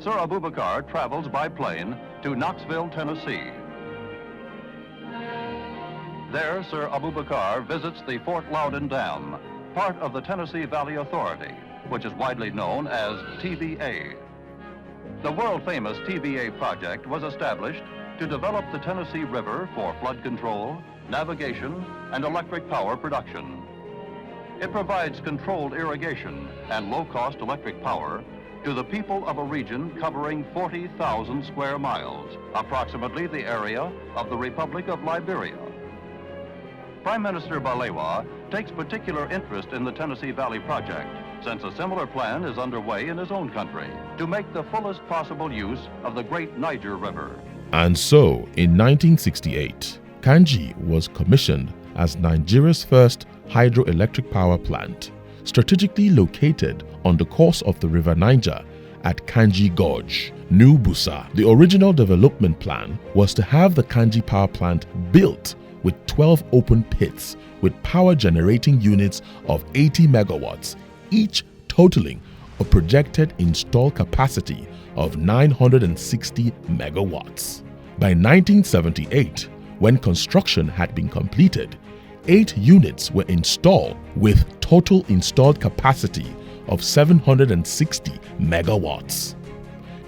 Sir Abubakar travels by plane to Knoxville, Tennessee. There, Sir Abubakar visits the Fort Loudoun Dam, part of the Tennessee Valley Authority, which is widely known as TVA. The world-famous TVA project was established to develop the Tennessee River for flood control, navigation, and electric power production. It provides controlled irrigation and low-cost electric power to the people of a region covering 40,000 square miles, approximately the area of the Republic of Liberia. Prime Minister Balewa takes particular interest in the Tennessee Valley Project, since a similar plan is underway in his own country to make the fullest possible use of the great Niger River. And so, in 1968, Kainji was commissioned as Nigeria's first hydroelectric power plant, strategically located on the course of the River Niger at Kainji Gorge, New Busa. The original development plan was to have the Kainji power plant built with 12 open pits with power generating units of 80 megawatts, each totaling a projected installed capacity of 960 megawatts. By 1978, when construction had been completed, 8 units were installed with total installed capacity of 760 megawatts,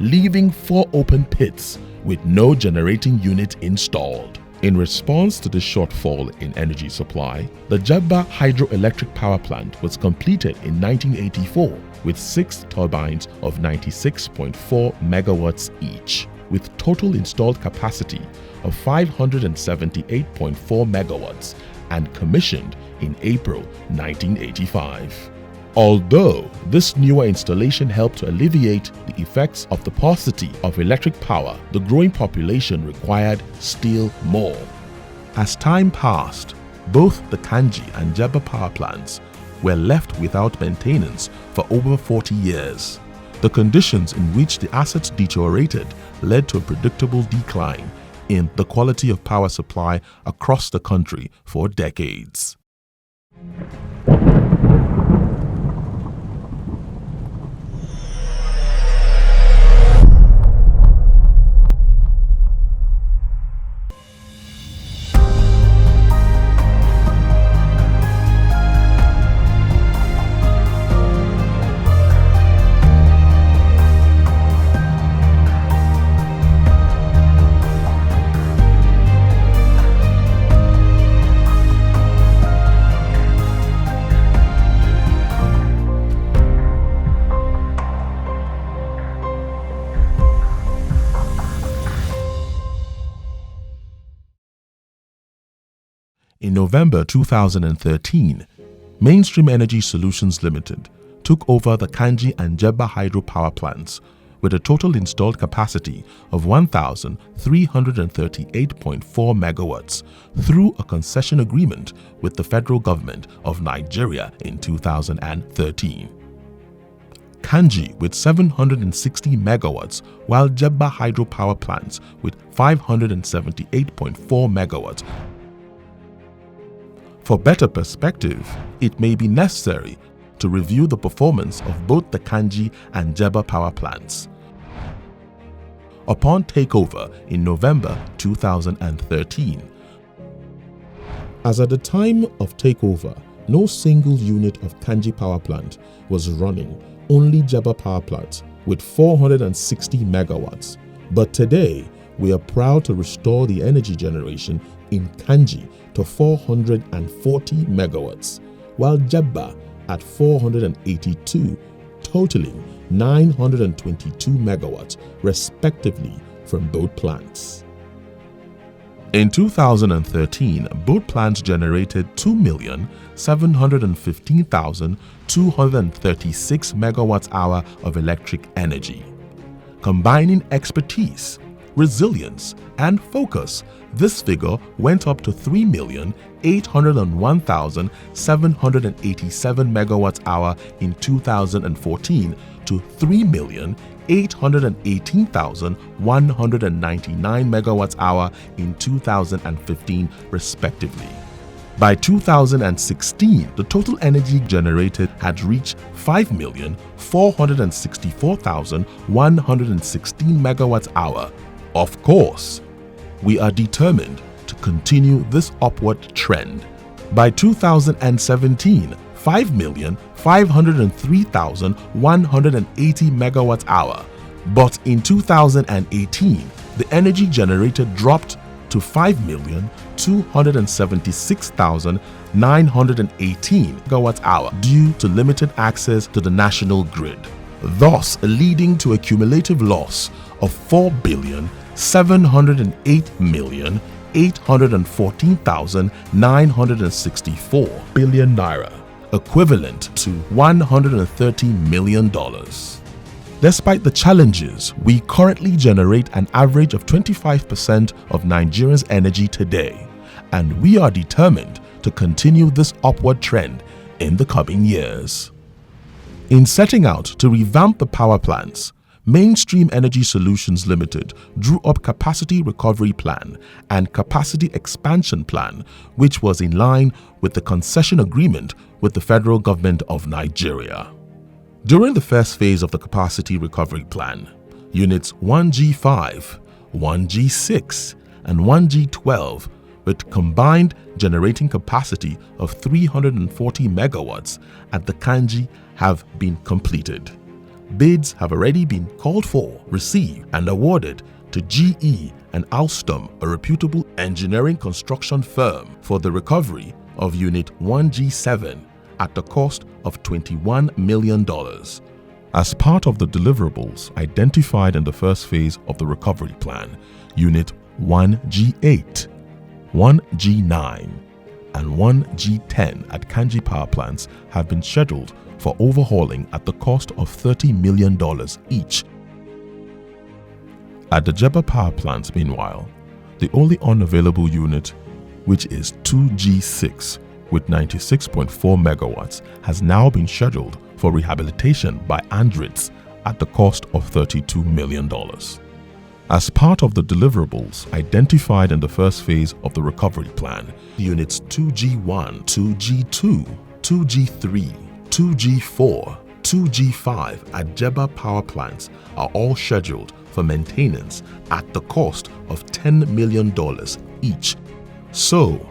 leaving 4 open pits with no generating unit installed. In response to the shortfall in energy supply, the Jebba hydroelectric power plant was completed in 1984 with 6 turbines of 96.4 megawatts each, with total installed capacity of 578.4 megawatts, and commissioned in April 1985. Although this newer installation helped to alleviate the effects of the paucity of electric power, the growing population required still more. As time passed, both the Kainji and Jebba power plants were left without maintenance for over 40 years. The conditions in which the assets deteriorated led to a predictable decline in the quality of power supply across the country for decades. In November 2013, Mainstream Energy Solutions Limited took over the Kainji and Jebba hydropower plants with a total installed capacity of 1,338.4 megawatts through a concession agreement with the federal government of Nigeria in 2013. Kainji with 760 megawatts, while Jebba hydropower plants with 578.4 megawatts. For better perspective, it may be necessary to review the performance of both the Kainji and Jebba power plants. Upon takeover in November 2013, as at the time of takeover, no single unit of Kainji power plant was running, only Jebba power plant with 460 megawatts. But today, we are proud to restore the energy generation in Kainji to 440 megawatts, while Jebba at 482, totaling 922 megawatts respectively from both plants. In 2013, both plants generated 2,715,236 megawatts-hour of electric energy. Combining expertise, resilience, and focus, this figure went up to 3,801,787 megawatts-hour in 2014 to 3,818,199 megawatts-hour in 2015, respectively. By 2016, the total energy generated had reached 5,464,116 megawatts hour. Of course, we are determined to continue this upward trend. By 2017, 5,503,180 megawatts hour. But in 2018, the energy generated dropped to 5,276,918 megawatts hour due to limited access to the national grid, thus leading to a cumulative loss of 4,708,814,964 billion naira, equivalent to $130 million. Despite the challenges, we currently generate an average of 25% of Nigeria's energy today, and we are determined to continue this upward trend in the coming years. In setting out to revamp the power plants, Mainstream Energy Solutions Limited drew up Capacity Recovery Plan and Capacity Expansion Plan, which was in line with the concession agreement with the federal government of Nigeria. During the first phase of the Capacity Recovery Plan, Units 1G5, 1G6, and 1G12 with combined generating capacity of 340 megawatts at the Kanji have been completed. Bids have already been called for, received, and awarded to GE and Alstom, a reputable engineering construction firm, for the recovery of Unit 1G7 at the cost of $21 million. As part of the deliverables identified in the first phase of the recovery plan, Unit 1G8, 1G9, and 1G10 at Kanji power plants have been scheduled for overhauling at the cost of $30 million each. At the Jebba power plants, meanwhile, the only unavailable unit, which is 2G6 with 96.4 megawatts, has now been scheduled for rehabilitation by Andritz at the cost of $32 million. As part of the deliverables identified in the first phase of the recovery plan, Units 2G1, 2G2, 2G3, 2G4, 2G5 at Jebba power plants are all scheduled for maintenance at the cost of $10 million each. So,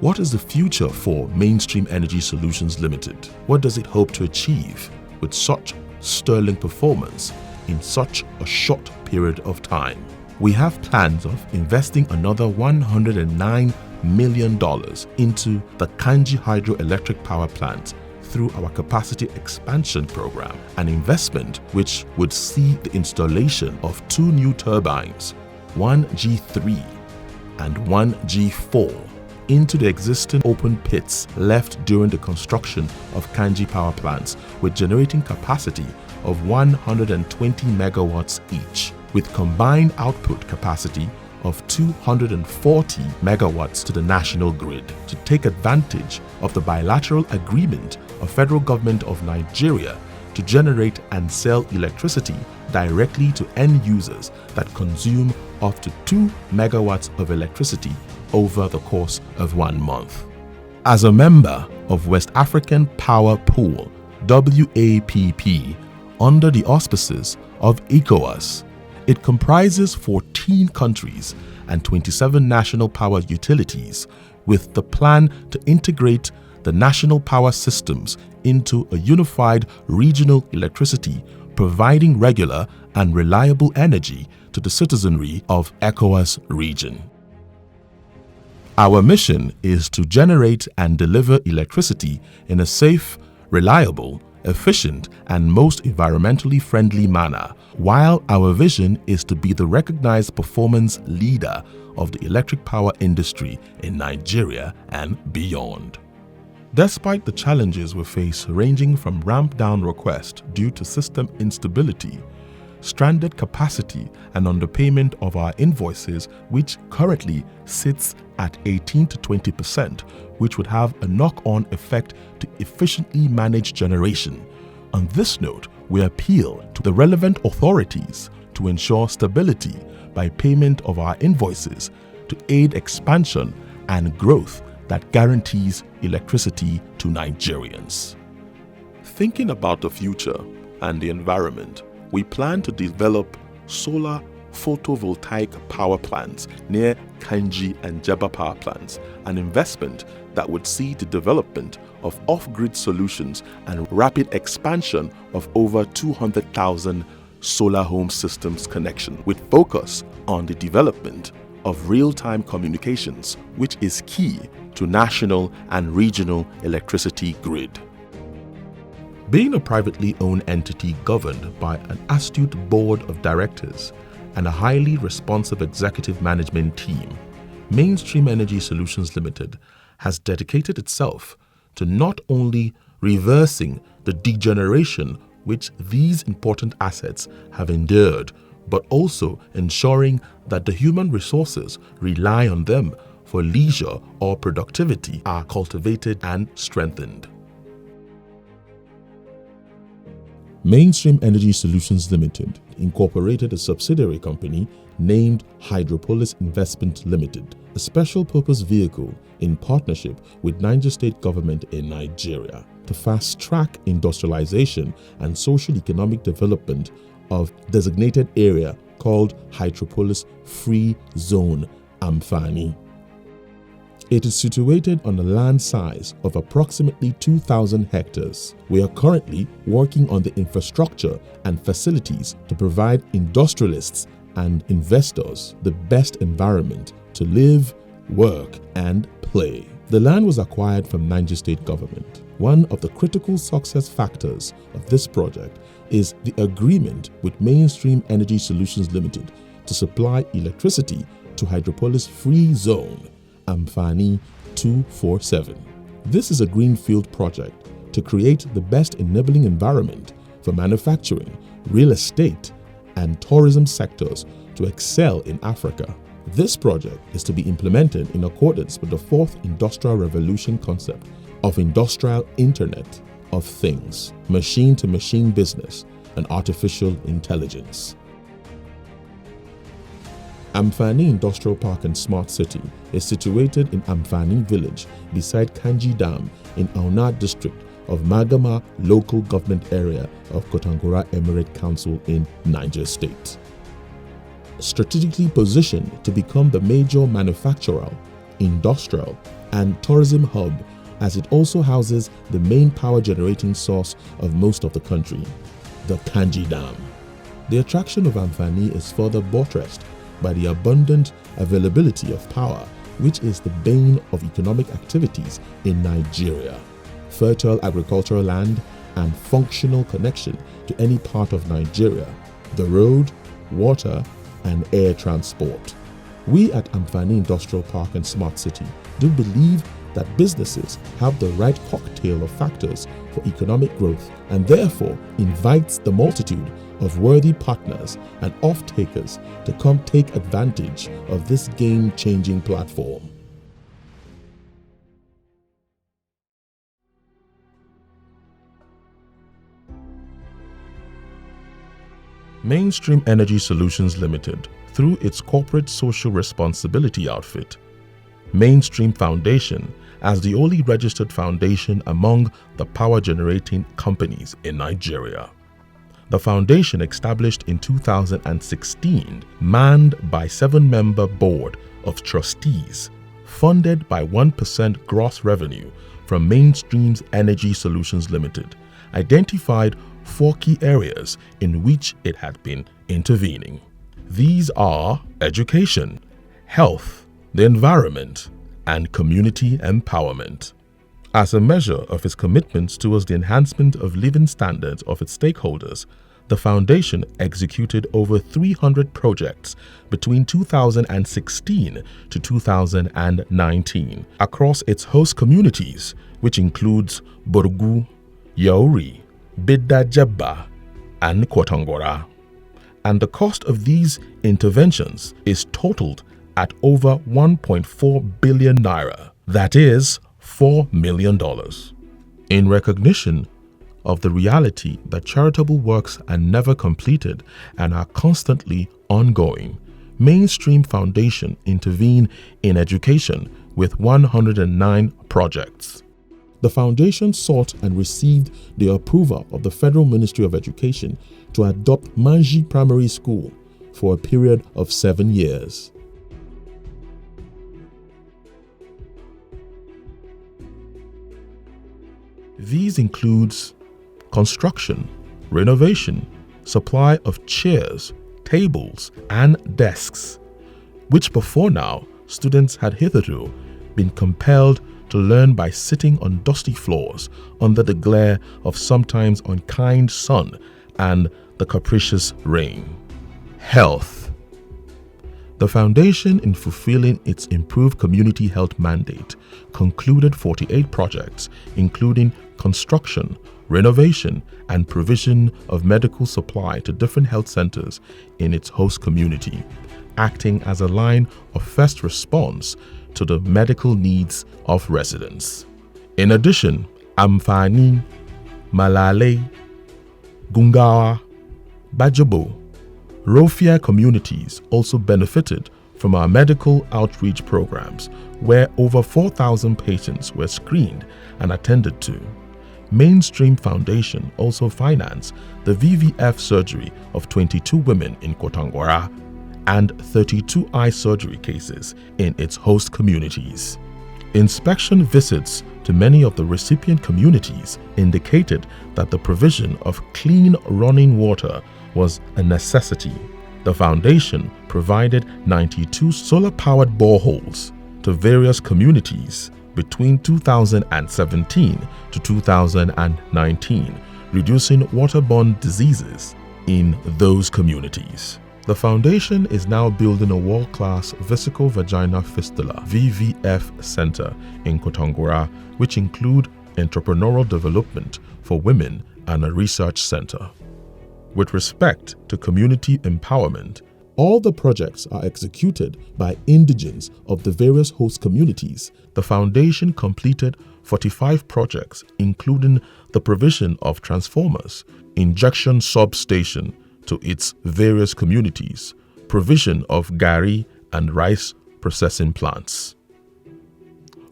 what is the future for Mainstream Energy Solutions Limited? What does it hope to achieve with such sterling performance in such a short period of time? We have plans of investing another $109 million into the Kanji hydroelectric power plant through our capacity expansion program, an investment which would see the installation of 2 new turbines, 1G3 and 1G4, into the existing open pits left during the construction of Kanji power plants with generating capacity of 120 megawatts each, with combined output capacity of 240 megawatts to the national grid to take advantage of the bilateral agreement of Federal Government of Nigeria to generate and sell electricity directly to end users that consume up to 2 megawatts of electricity over the course of 1 month. As a member of West African Power Pool, WAPP, under the auspices of ECOWAS, it comprises 14 countries and 27 national power utilities, with the plan to integrate the national power systems into a unified regional electricity, providing regular and reliable energy to the citizenry of ECOWAS region. Our mission is to generate and deliver electricity in a safe, reliable, efficient, and most environmentally friendly manner, while our vision is to be the recognized performance leader of the electric power industry in Nigeria and beyond. Despite the challenges we face ranging from ramp-down requests due to system instability, stranded capacity, and underpayment of our invoices, which currently sits at 18 to 20%, which would have a knock-on effect to efficiently manage generation. On this note, we appeal to the relevant authorities to ensure stability by payment of our invoices to aid expansion and growth that guarantees electricity to Nigerians. Thinking about the future and the environment, we plan to develop solar photovoltaic power plants near Kainji and Jebba power plants, an investment that would see the development of off-grid solutions and rapid expansion of over 200,000 solar home systems connection, with focus on the development of real-time communications, which is key to national and regional electricity grid. Being a privately owned entity governed by an astute board of directors and a highly responsive executive management team, Mainstream Energy Solutions Limited has dedicated itself to not only reversing the degeneration which these important assets have endured, but also ensuring that the human resources rely on them for leisure or productivity are cultivated and strengthened. Mainstream Energy Solutions Limited incorporated a subsidiary company named Hydropolis Investment Limited, a special purpose vehicle in partnership with Niger State government in Nigeria to fast-track industrialization and social-economic development of designated area called Hydropolis Free Zone Amfani. It is situated on a land size of approximately 2,000 hectares. We are currently working on the infrastructure and facilities to provide industrialists and investors the best environment to live, work, and play. The land was acquired from Niger State government. One of the critical success factors of this project is the agreement with Mainstream Energy Solutions Limited to supply electricity to Hydropolis Free Zone Amfani 247. This is a greenfield project to create the best enabling environment for manufacturing, real estate, and tourism sectors to excel in Africa. This project is to be implemented in accordance with the fourth industrial revolution concept of Industrial Internet of Things, machine-to-machine business, and artificial intelligence. Amfani Industrial Park and Smart City is situated in Amfani village beside Kanji Dam in Auna district of Magama local government area of Kotangora Emirate Council in Niger State. Strategically positioned to become the major manufacturer, industrial, and tourism hub, as it also houses the main power generating source of most of the country, the Kanji Dam. The attraction of Amfani is further buttressed by the abundant availability of power, which is the bane of economic activities in Nigeria. Fertile agricultural land and functional connection to any part of Nigeria, the road, water, and air transport. We at Amfani Industrial Park and Smart City do believe that businesses have the right cocktail of factors for economic growth, and therefore invites the multitude of worthy partners and off-takers to come take advantage of this game-changing platform. Mainstream Energy Solutions Limited, through its corporate social responsibility outfit, Mainstream Foundation, as the only registered foundation among the power-generating companies in Nigeria. The foundation, established in 2016, manned by 7-member board of trustees, funded by 1% gross revenue from Mainstream's Energy Solutions Limited, identified 4 key areas in which it had been intervening. These are education, health, the environment, and community empowerment. As a measure of its commitments towards the enhancement of living standards of its stakeholders, the Foundation executed over 300 projects between 2016 to 2019 across its host communities, which includes Borgu, Yauri, Bidda Jebba, and Kotangora. And the cost of these interventions is totaled at over 1.4 billion naira, that is $4 million. In recognition of the reality that charitable works are never completed and are constantly ongoing, Mainstream Foundation intervened in education with 109 projects. The foundation sought and received the approval of the Federal Ministry of Education to adopt Manji Primary School for a period of 7 years. These includes construction, renovation, supply of chairs, tables, and desks, which before now students had hitherto been compelled to learn by sitting on dusty floors under the glare of sometimes unkind sun and the capricious rain. Health. The foundation, in fulfilling its improved community health mandate, concluded 48 projects, including construction, renovation, and provision of medical supply to different health centers in its host community, acting as a line of first response to the medical needs of residents. In addition, Amfani, Malale, Gungawa, Bajabo, Rofia communities also benefited from our medical outreach programs, where over 4,000 patients were screened and attended to. Mainstream Foundation also financed the VVF surgery of 22 women in Kotangora and 32 eye surgery cases in its host communities. Inspection visits to many of the recipient communities indicated that the provision of clean running water was a necessity. The foundation provided 92 solar-powered boreholes to various communities between 2017 to 2019, reducing waterborne diseases in those communities. The foundation is now building a world-class vesico-vaginal fistula (VVF) center in Kotangora, which include entrepreneurial development for women and a research center. With respect to community empowerment, all the projects are executed by indigents of the various host communities. The foundation completed 45 projects, including the provision of transformers, injection substation to its various communities, provision of gari and rice processing plants.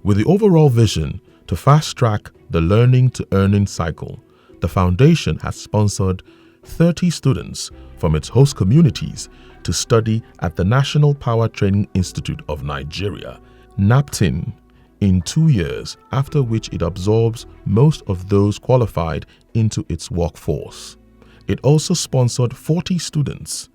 With the overall vision to fast-track the learning-to-earning cycle, the foundation has sponsored 30 students from its host communities to study at the National Power Training Institute of Nigeria, NAPTIN, in 2 years, after which it absorbs most of those qualified into its workforce. It also sponsored 40 students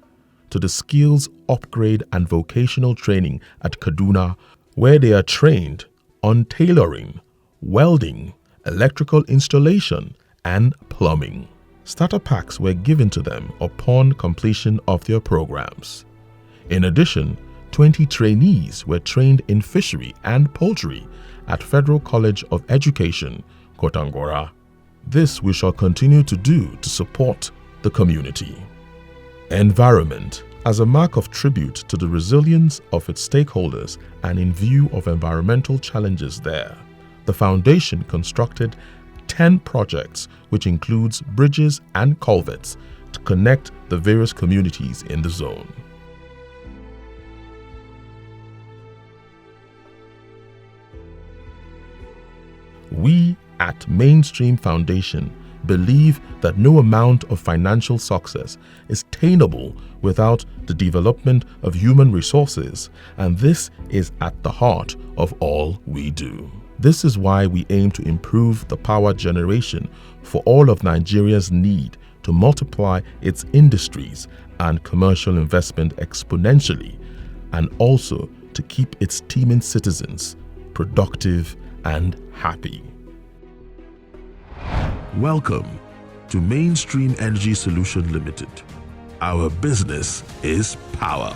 to the Skills Upgrade and Vocational Training at Kaduna, where they are trained on tailoring, welding, electrical installation, and plumbing. Starter packs were given to them upon completion of their programs. In addition, 20 trainees were trained in fishery and poultry at Federal College of Education, Kotangora. This we shall continue to do to support the community. Environment. As a mark of tribute to the resilience of its stakeholders and in view of environmental challenges there, the foundation constructed 10 projects, which includes bridges and culverts to connect the various communities in the zone. We at Mainstream Foundation believe that no amount of financial success is attainable without the development of human resources, and this is at the heart of all we do. This is why we aim to improve the power generation for all of Nigeria's need to multiply its industries and commercial investment exponentially, and also to keep its teeming citizens productive and happy. Welcome to Mainstream Energy Solution Limited. Our business is power.